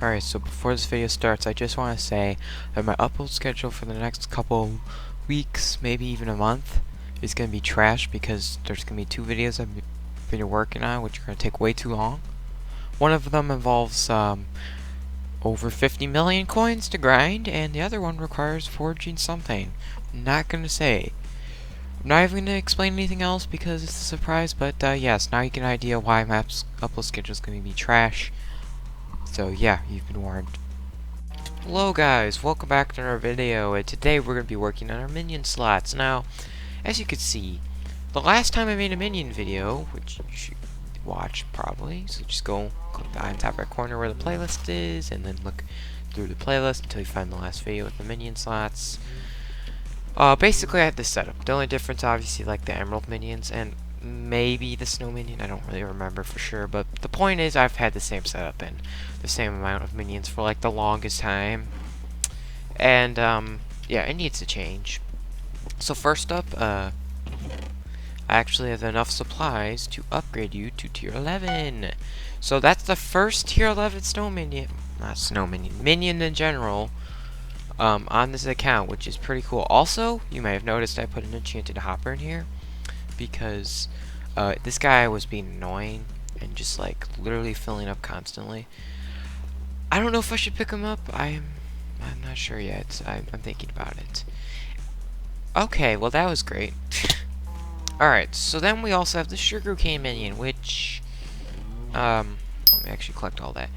Alright, so before this video starts, I just want to say that my upload schedule for the next couple weeks, maybe even a month, is going to be trash because there's going to be 2 videos I've been working on, which are going to take way too long. One of them involves over 50 million coins to grind, and the other one requires forging something. I'm not going to say. I'm not even going to explain anything else because it's a surprise, but yes, now you get an idea why my upload schedule is going to be trash. So yeah, you've been warned. Hello guys, welcome back to our video, and today we're going to be working on our minion slots. Now, as you can see, the last time I made a minion video, which you should watch probably, so just go click the top right corner where the playlist is, and then look through the playlist until you find the last video with the minion slots. Basically I had this setup. The only difference, obviously, like the emerald minions, and maybe the snow minion, I don't really remember for sure, but the point is I've had the same setup and the same amount of minions for like the longest time, and yeah, it needs to change. So first up, I actually have enough supplies to upgrade you to tier 11. So that's the first tier 11 snow minion, not snow minion, minion in general, on this account, which is pretty cool. Also, you may have noticed I put an enchanted hopper in here because this guy was being annoying and just like literally filling up constantly. I don't know if I should pick him up. I'm not sure yet. I'm thinking about it. Okay, well that was great. Alright, so then we also have the sugarcane minion, which let me actually collect all that.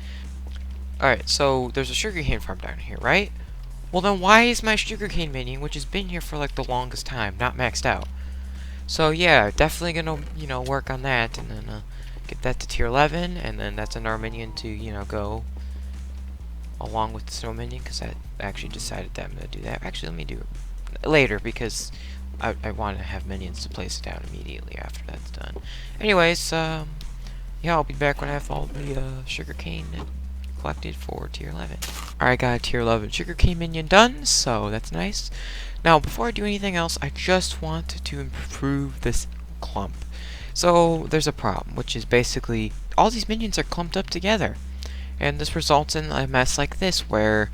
Alright, so there's a sugarcane farm down here, right? Well then why is my sugarcane minion, which has been here for like the longest time, not maxed out? So yeah, definitely gonna, work on that, and then get that to tier 11, and then that's another minion to, go along with the snow minion, because I actually decided that I'm gonna do that. Actually, let me do it later, because I want to have minions to place it down immediately after that's done. Anyways, yeah, I'll be back when I have all the sugarcane collected for tier 11. Alright, got a tier 11 sugarcane minion done, so that's nice. Now, before I do anything else, I just want to improve this clump. So, there's a problem, which is basically all these minions are clumped up together. And this results in a mess like this, where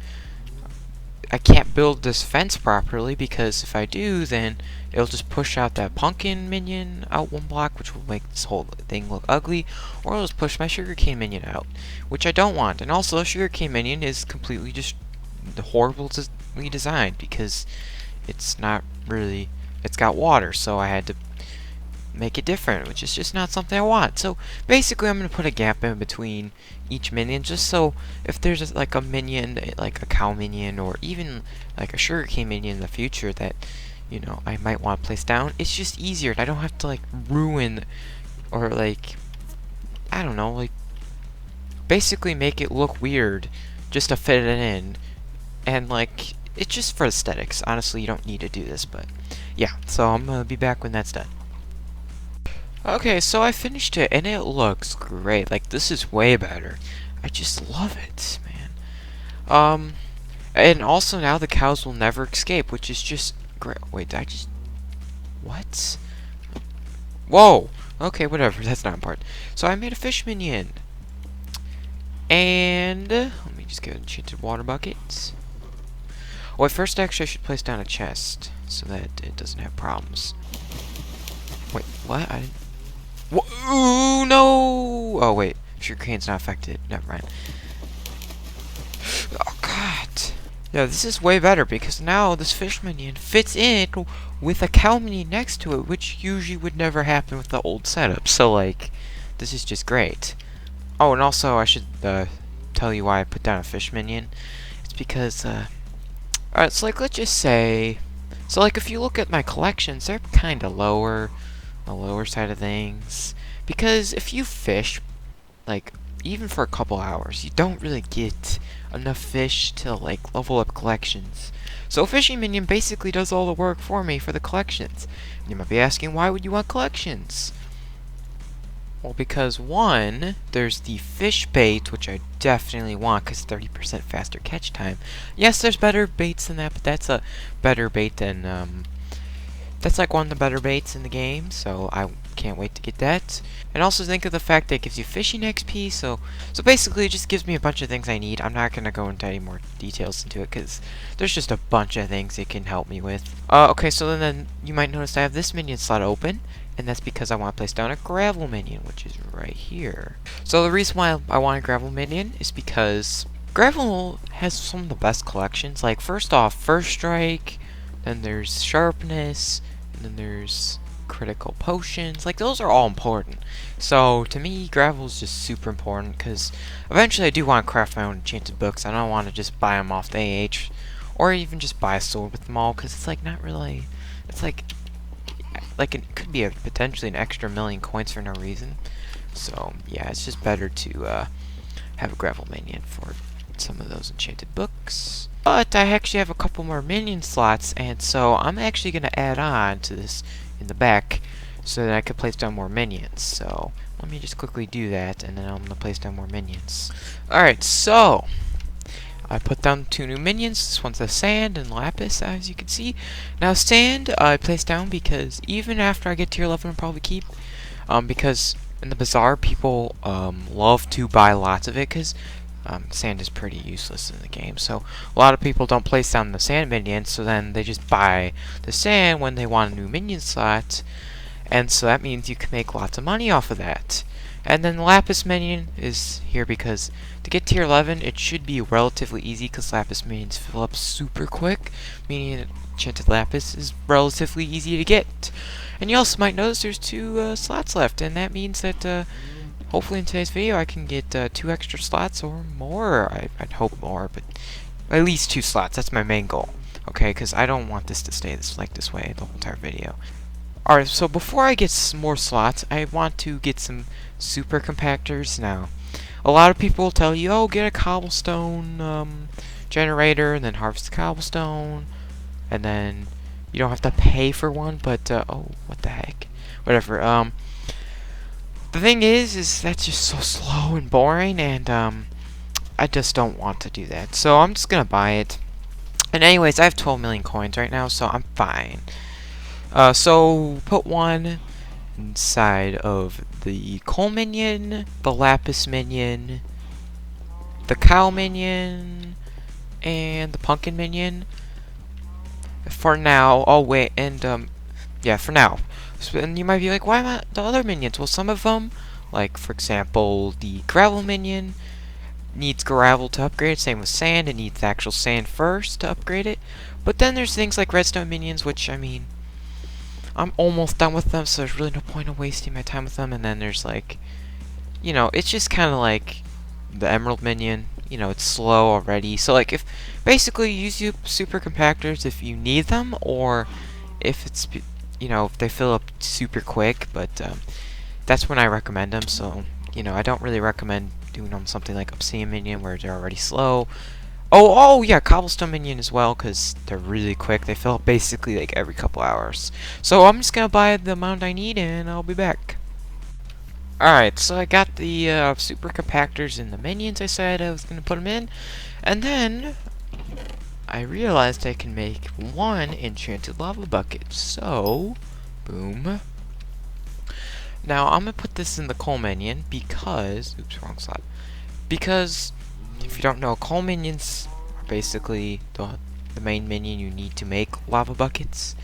I can't build this fence properly, because if I do, then it'll just push out that pumpkin minion out one block, which will make this whole thing look ugly, or it'll just push my sugarcane minion out, which I don't want. And also, sugarcane minion is completely just horribly designed, because it's not really, it's got water, so I had to make it different, which is just not something I want. So basically I'm going to put a gap in between each minion, just so if there's like a minion, like a cow minion, or even like a sugarcane minion in the future that, I might want to place down, it's just easier, and I don't have to like ruin, or like, I don't know, like basically make it look weird just to fit it in, and like, it's just for aesthetics. Honestly, you don't need to do this, but yeah, so I'm gonna be back when that's done. Okay, so I finished it, and it looks great. Like, this is way better. I just love it, man. And also now the cows will never escape, which is just great. Wait, did I just... What? Whoa! Okay, whatever, that's not important. So I made a fish minion. And... let me just get an enchanted water bucket. Well, first, actually, I should place down a chest, so that it doesn't have problems. Wait, what? I didn't... Ooh, no! Oh, wait. Sugarcane's not affected. Never mind. Oh, God. Yeah, this is way better, because now this fish minion fits in with a cow minion next to it, which usually would never happen with the old setup. So, like, this is just great. Oh, and also, I should tell you why I put down a fish minion. It's because, alright, so like, let's just say, so like, if you look at my collections, they're kind of lower, the lower side of things, because if you fish, like, even for a couple hours, you don't really get enough fish to, like, level up collections. So a fishing minion basically does all the work for me for the collections. You might be asking, why would you want collections? Well, because one, there's the fish bait, which I definitely want, because 30% faster catch time. Yes, there's better baits than that, but that's a better bait than, that's like one of the better baits in the game, so I can't wait to get that. And also think of the fact that it gives you fishing XP, so basically it just gives me a bunch of things I need. I'm not going to go into any more details into it, because there's just a bunch of things it can help me with. Okay, so then you might notice I have this minion slot open, and that's because I want to place down a gravel minion, which is right here. So the reason why I want a gravel minion is because gravel has some of the best collections. Like, first off, first strike, then there's sharpness, and then there's critical potions. Like, those are all important. So to me, gravel is just super important, because eventually I do want to craft my own enchanted books. I don't want to just buy them off the AH, or even just buy a sword with them all, because it's like not really, it's like it could be potentially an extra million coins for no reason. So yeah, it's just better to have a gravel minion for some of those enchanted books. But I actually have a couple more minion slots, and so I'm actually going to add on to this in the back so that I could place down more minions. So let me just quickly do that, and then I'm going to place down more minions. Alright, so I put down 2 new minions. This one's a sand and lapis, as you can see. Now sand I placed down because even after I get tier 11 I'll probably keep, because in the bazaar people love to buy lots of it, because sand is pretty useless in the game. So a lot of people don't place down the sand minions, so then they just buy the sand when they want a new minion slot, and so that means you can make lots of money off of that. And then the lapis minion is here because to get tier 11 it should be relatively easy, because lapis minions fill up super quick, meaning enchanted lapis is relatively easy to get. And you also might notice there's 2 slots left, and that means that hopefully in today's video I can get 2 extra slots or more. I'd hope more, but at least 2 slots. That's my main goal. Okay, because I don't want this to stay this way the whole entire video. Alright, so before I get some more slots, I want to get some super compactors. Now, a lot of people will tell you, oh, get a cobblestone generator, and then harvest the cobblestone, and then you don't have to pay for one, but, oh, what the heck. Whatever, the thing is that's just so slow and boring, and, I just don't want to do that. So I'm just gonna buy it. And anyways, I have 12 million coins right now, so I'm fine. So put one inside of the coal minion, the lapis minion, the cow minion, and the pumpkin minion. For now, oh wait, and yeah, for now. So, and you might be like, why not the other minions? Well, some of them, like for example, the gravel minion needs gravel to upgrade. Same with sand, it needs actual sand first to upgrade it. But then there's things like redstone minions, which, I mean, I'm almost done with them, so there's really no point in wasting my time with them. And then there's, like, you know, it's just kind of like the emerald minion. You know, it's slow already. So, like, if basically use super compactors if you need them, or if it's, you know, if they fill up super quick. But that's when I recommend them. So, you know, I don't really recommend doing on something like obsidian minion where they're already slow. Oh yeah, cobblestone minion as well, because they're really quick. They fill up basically like every couple hours. So I'm just gonna buy the amount I need, and I'll be back. Alright, so I got the super compactors and the minions I said I was gonna put them in, and then I realized I can make 1 enchanted lava bucket. So, boom. Now I'm gonna put this in the coal minion because, oops, wrong slot. Because if you don't know, coal minions are basically the main minion you need to make lava buckets.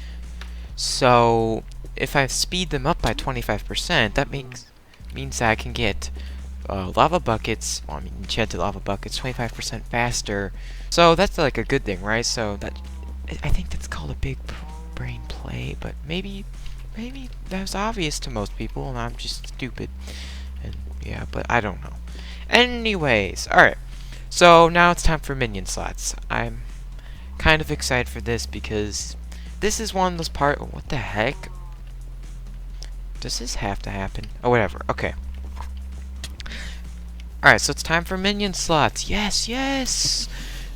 So if I speed them up by 25%, that means that I can get lava buckets, well, I mean enchanted lava buckets, 25% faster. So that's like a good thing, right? So that, I think that's called a big brain play, but maybe that was obvious to most people, and I'm just stupid. And yeah, but I don't know. Anyways, alright. So now it's time for minion slots. I'm kind of excited for this because this is one of those parts. Oh, what the heck? Does this have to happen? Oh, whatever. Okay. Alright, so it's time for minion slots. Yes, yes!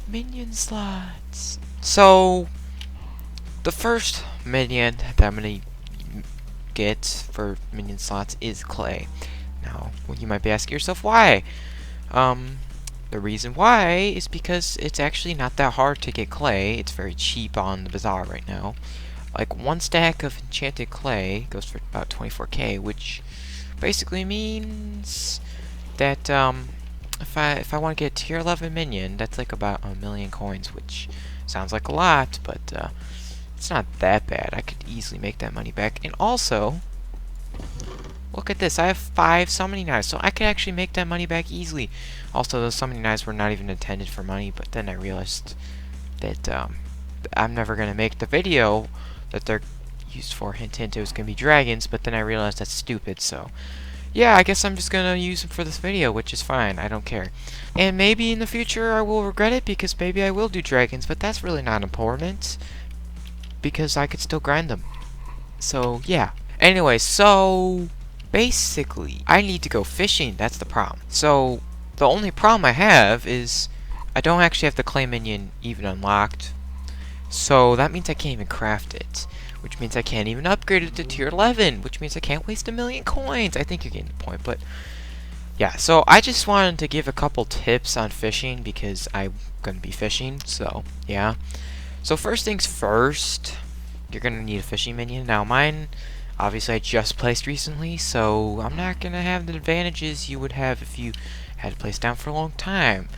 Minion slots. So, the first minion that I'm going to get for minion slots is clay. Now, well, you might be asking yourself, why? The reason why is because it's actually not that hard to get clay. It's very cheap on the bazaar right now. like 1 stack of enchanted clay goes for about 24k, which basically means that if I want to get a tier 11 minion, that's like about 1,000,000 coins, which sounds like a lot, but it's not that bad. I could easily make that money back. And also, look at this. I have 5 summoning knives, so I could actually make that money back easily. Also, those summoning knives were not even intended for money, but then I realized that I'm never going to make the video that they're used for. Hint, hint, it was going to be dragons, but then I realized that's stupid, so yeah, I guess I'm just going to use them for this video, which is fine. I don't care. And maybe in the future I will regret it, because maybe I will do dragons, but that's really not important, because I could still grind them. So, yeah. Anyway, so basically, I need to go fishing. That's the problem. So, the only problem I have is I don't actually have the clay minion even unlocked. So, that means I can't even craft it. Which means I can't even upgrade it to tier 11. Which means I can't waste 1,000,000 coins. I think you're getting the point, but yeah. So, I just wanted to give a couple tips on fishing because I'm going to be fishing. So, yeah. So, first things first, you're going to need a fishing minion. Now, mine, obviously, I just placed recently, so I'm not going to have the advantages you would have if you had to place down for a long time.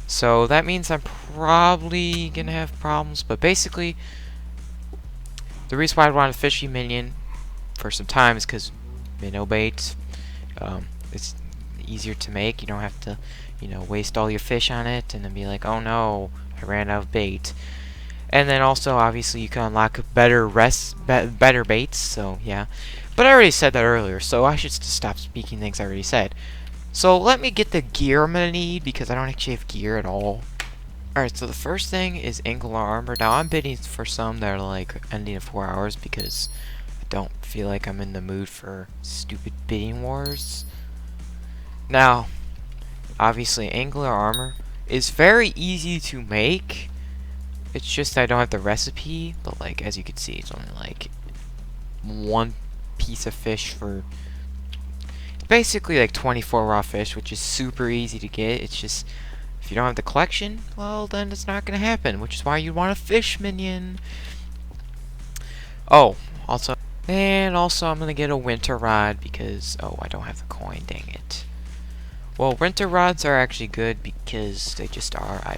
So that means I'm probably going to have problems, but basically, the reason why I want a fishing minion for some time is because minnow bait, it's easier to make. You don't have to, waste all your fish on it and then be like, oh no, I ran out of bait. And then also, obviously, you can unlock better baits, so yeah. But I already said that earlier, so I should stop speaking things I already said. So let me get the gear I'm going to need, because I don't actually have gear at all. Alright, so the first thing is angular armor. Now, I'm bidding for some that are, like, ending in 4 hours, because I don't feel like I'm in the mood for stupid bidding wars. Now, obviously, angular armor is very easy to make. It's just I don't have the recipe, but like as you can see, it's only like 1 piece of fish for basically like 24 raw fish, which is super easy to get. It's just if you don't have the collection, well then it's not gonna happen, which is why you want a fish minion. Oh, also I'm gonna get a winter rod because I don't have the coin, dang it. Well, winter rods are actually good because they just are.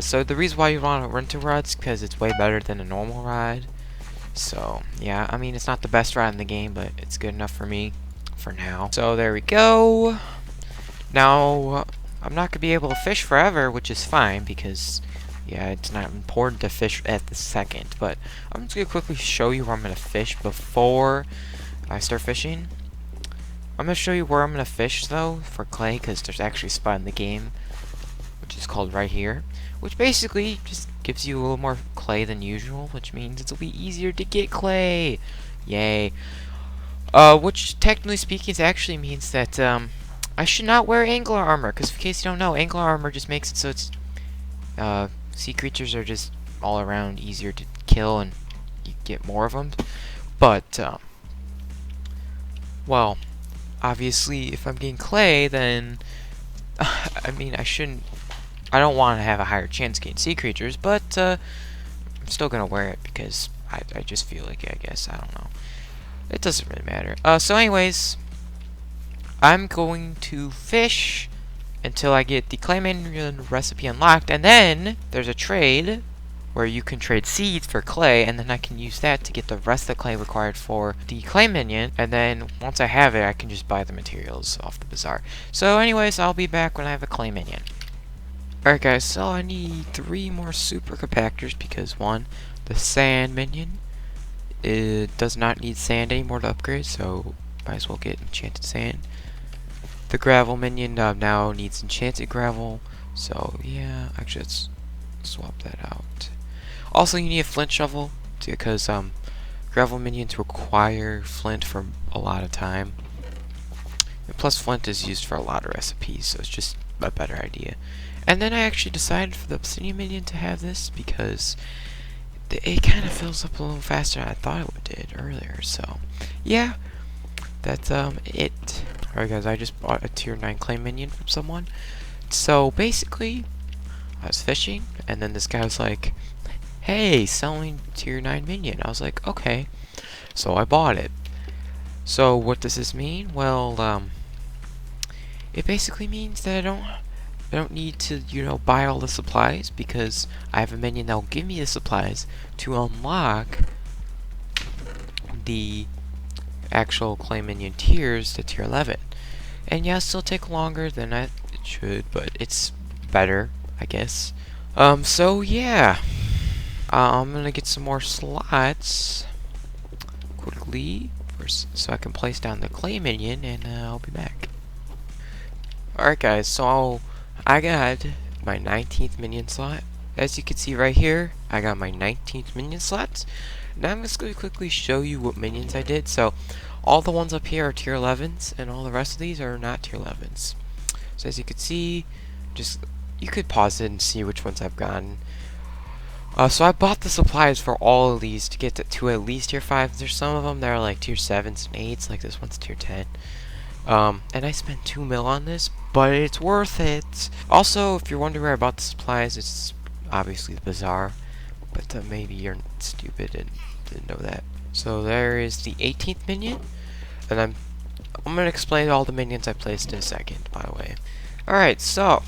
So the reason why you want a winter rod is because it's way better than a normal rod. So, yeah, I mean, it's not the best rod in the game, but it's good enough for me for now. So, there we go. Now, I'm not going to be able to fish forever, which is fine, because, yeah, it's not important to fish at the second. But I'm just going to quickly show you where I'm going to fish before I start fishing. I'm going to show you where I'm going to fish, though, for clay, because there's actually a spot in the game, which is called right here. Which basically just gives you a little more clay than usual, which means it'll be easier to get clay. Yay. Which, technically speaking, actually means that, I should not wear angular armor, because in case you don't know, angular armor just makes it so it's, sea creatures are just all around easier to kill, and you get more of them. But, well, obviously, if I'm getting clay, then, I mean, I don't want to have a higher chance getting sea creatures, but I'm still going to wear it because I just feel like it, I guess. I don't know. It doesn't really matter. So anyways, I'm going to fish until I get the clay minion recipe unlocked, and then there's a trade where you can trade seeds for clay, and then I can use that to get the rest of the clay required for the clay minion, and then once I have it, I can just buy the materials off the bazaar. So anyways, I'll be back when I have a clay minion. Alright guys, so I need 3 more super compactors because 1, the sand minion, it does not need sand anymore to upgrade, so might as well get enchanted sand. The gravel minion now needs enchanted gravel, so yeah, actually let's swap that out. Also you need a flint shovel, because gravel minions require flint for a lot of time. And plus flint is used for a lot of recipes, so it's just a better idea. And then I actually decided for the obsidian minion to have this because it kind of fills up a little faster than I thought it did earlier. So, yeah, that's it. Alright guys, I just bought a tier 9 clay minion from someone. So, basically, I was fishing, and then this guy was like, hey, selling tier 9 minion. I was like, okay. So I bought it. So what does this mean? Well, it basically means that I don't need to, buy all the supplies because I have a minion that will give me the supplies to unlock the actual clay minion tiers to tier 11. And yeah, it'll still take longer than it should, but it's better, I guess. So yeah. I'm gonna get some more slots quickly so I can place down the clay minion, and I'll be back. Alright guys, so I got my 19th minion slot. As you can see right here, I got my 19th minion slot. Now I'm just going to quickly show you what minions I did. So all the ones up here are tier 11s, and all the rest of these are not tier 11s. So as you can see, you could pause it and see which ones I've gotten. So I bought the supplies for all of these to get to at least tier 5. There's some of them that are like tier 7s and 8s, like this one's tier 10. And I spent 2 mil on this, but it's worth it. Also, if you're wondering where I bought the supplies, it's obviously the bazaar, but maybe you're stupid and didn't know that. So there is the 18th minion, and I'm gonna explain all the minions I placed in a second, by the way. Alright, so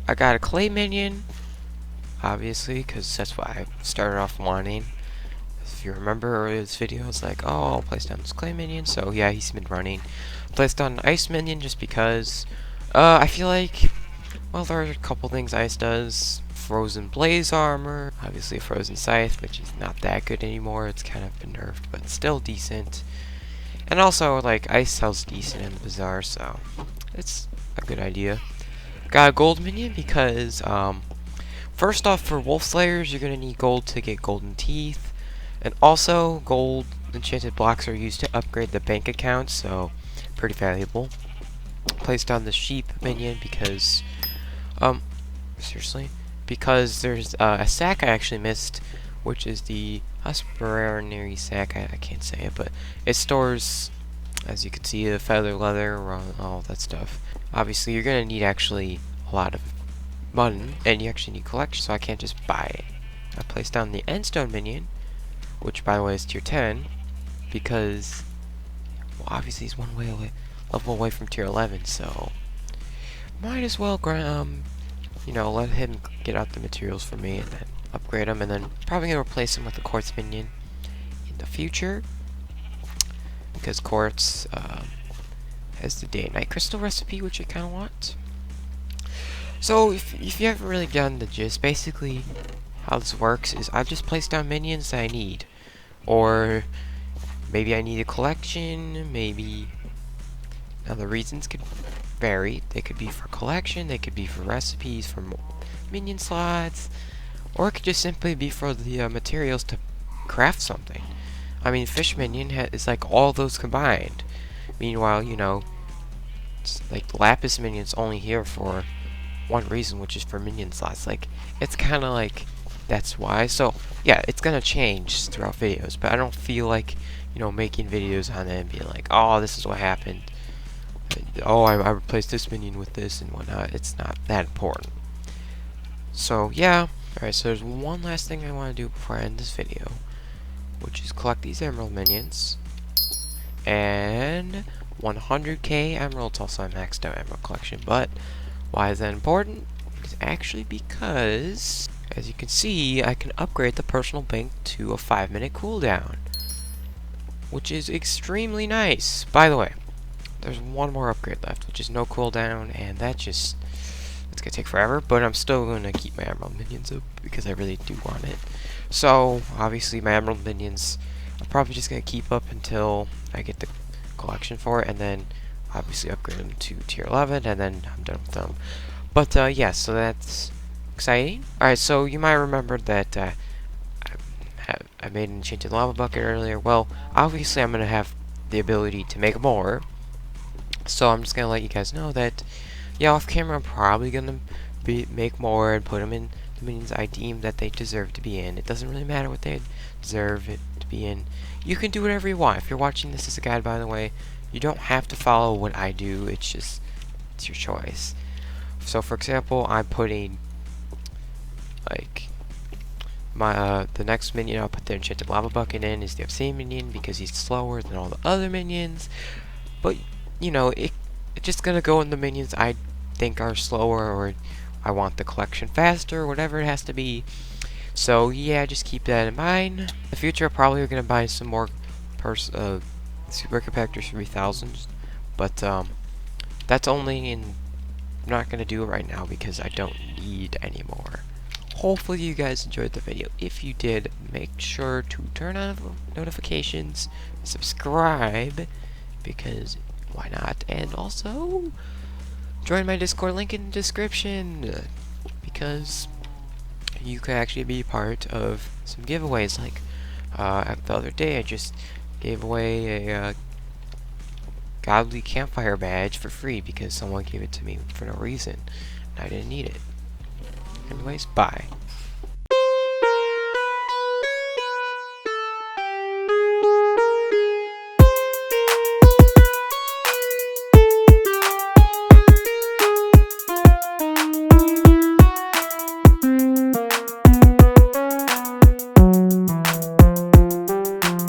I got a clay minion, obviously, because that's what I started off wanting. If you remember earlier this video, it's like, oh, I'll place down this clay minion, so yeah, he's been running. Placed on an ice minion just because I feel like, well, there are a couple things ice does. Frozen blaze armor, obviously a frozen scythe, which is not that good anymore. It's kind of been nerfed, but still decent. And also, like, ice sells decent in the bazaar, so it's a good idea. Got a gold minion because, first off, for wolf slayers, you're gonna need gold to get golden teeth, and also gold enchanted blocks are used to upgrade the bank account, so pretty valuable. Placed on the sheep minion because, seriously, because there's a sack I actually missed, which is the Husbandry sack. I can't say it, but it stores, as you can see, the feather, leather, all that stuff. Obviously, you're gonna need actually a lot of money, and you actually need collection, so I can't just buy it. I placed down the endstone minion, which by the way is tier 10, because, well, obviously he's one level away from tier 11, so might as well let him get out the materials for me and then upgrade him, and then probably gonna replace him with the quartz minion in the future, because quartz has the day and night crystal recipe, which I kind of want. So if you haven't really done the gist, basically how this works is I just place down minions that I need, or maybe I need a collection, maybe. Now the reasons could vary. They could be for collection, they could be for recipes, for minion slots, or it could just simply be for the materials to craft something. I mean, fish minion is like all those combined. Meanwhile, it's like the lapis minion's only here for one reason, which is for minion slots. Like, it's kind of like that's why. So yeah, it's gonna change throughout videos, but I don't feel like making videos on it and being like, oh, this is what happened. Oh, I replaced this minion with this and whatnot. It's not that important. So yeah. Alright, so there's one last thing I want to do before I end this video, which is collect these emerald minions. And 100k emeralds. Also, I maxed out emerald collection. But why is that important? It's actually because, as you can see, I can upgrade the personal bank to a 5-minute cooldown, which is extremely nice. By the way, there's one more upgrade left, which is no cooldown, and it's gonna take forever, but I'm still gonna keep my emerald minions up because I really do want it. So obviously my emerald minions I'm probably just gonna keep up until I get the collection for it, and then obviously upgrade them to tier 11, and then I'm done with them. But yeah, so that's exciting. Alright, so you might remember that I made an enchanted lava bucket earlier. Well, obviously I'm gonna have the ability to make more, so I'm just gonna let you guys know that, yeah, off camera I'm probably gonna make more and put them in the minions I deem that they deserve to be in. It doesn't really matter what they deserve it to be in. You can do whatever you want. If you're watching this as a guide, by the way, you don't have to follow what I do. It's your choice. So for example, I'm putting like the next minion I'll put the enchanted lava bucket in is the obsidian minion because he's slower than all the other minions. But you know, it's just gonna go in the minions I think are slower, or I want the collection faster, or whatever it has to be. So yeah, just keep that in mind. In the future, I'm probably gonna buy some more Super Compactor 3000s, but that's only in. I'm not gonna do it right now because I don't need any more. Hopefully you guys enjoyed the video. If you did, make sure to turn on notifications, subscribe, because why not? And also join my Discord, link in the description, because you can actually be part of some giveaways. Like the other day I just gave away a godly campfire badge for free because someone gave it to me for no reason and I didn't need it. Anyways, bye.